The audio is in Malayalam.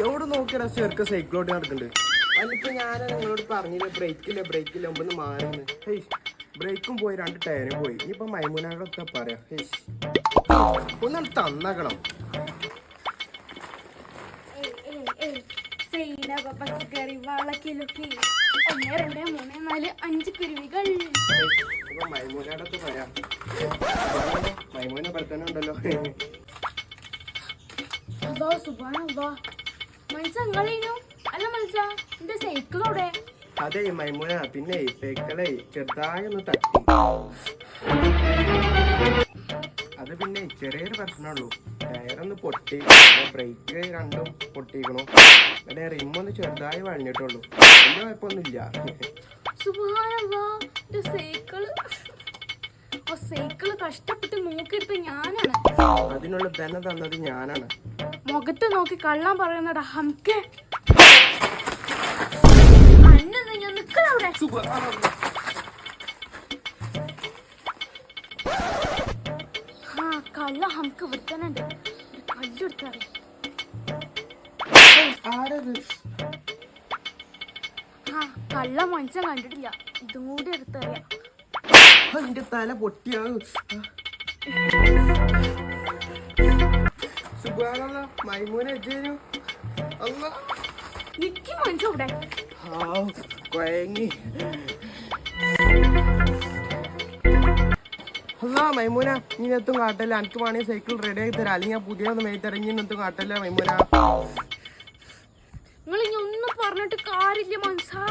എവിടെ നോക്കിയാ ചെറുക്ക സൈക്കിളോട്ട് നടക്കുന്നുണ്ട്. അതിപ്പോ ഞാൻ നിങ്ങളോട് പറഞ്ഞില്ല ബ്രേക്കില്ല ഒമ്പൊന്ന് മാറുന്നു. ബ്രേക്കും പോയി 2 ടയറും പോയി. ഇനിയിപ്പോ മൈമൂനോടൊക്കെ പറയാം. ഒന്നാണ് തന്നകണം. മൈമൂനോടൊക്കെ പറയാം. മൈമൂനെ പറത്തന്നെ ഉണ്ടല്ലോ. അതെ മൈമൂന, പിന്നെ സൈക്കിളെ ചെറുതായി ഒന്ന് തട്ടി. അത് പിന്നെ ചെറിയൊരു പ്രശ്നമുള്ളൂ. ടയറൊന്ന് പൊട്ടി, ബ്രേക്ക് 2 പൊട്ടിക്കണു. അവിടെ റിമ്മൊന്ന് ചെറുതായി വളഞ്ഞിട്ടുള്ളൂ. വലിയ കുഴപ്പമൊന്നുമില്ല. സൈക്കിള് കഷ്ടപ്പെട്ട് നോക്കിയെടുത്ത് ഞാനാണ്. അതിനുള്ള ധനം തന്നത് ഞാനാണ്. മുഖത്ത് നോക്കി കള്ളം പറയുന്നടാ ഹംക്കെ. കള്ള ഹംക്ക് വിടുത്തനുണ്ട്. കല്ലെടുത്തറിയ കള്ള മനുഷ്യൻ കണ്ടിട്ടില്ല. ഇതും കൂടി എടുത്തറിയാം. എന്റെ തല പൊട്ടിയാകും. മൈമൂനെ നിക്ക് മനുഷ്യ ഇവിടെ കൊയങ്ങി. മൈമൂന നീ എത്തും കാട്ടല്ല. എനിക്ക് വേണമെങ്കിൽ സൈക്കിൾ റെഡി ആക്കി തരാം. അല്ലെങ്കിൽ ഞാൻ പുതിയ ഒന്ന് മേത്തിറങ്ങി എത്തും കാട്ടല്ല മൈമൂന. നിങ്ങൾ ഇനി ഒന്നും പറഞ്ഞിട്ട് കാര്യമില്ല മനസ്സാ.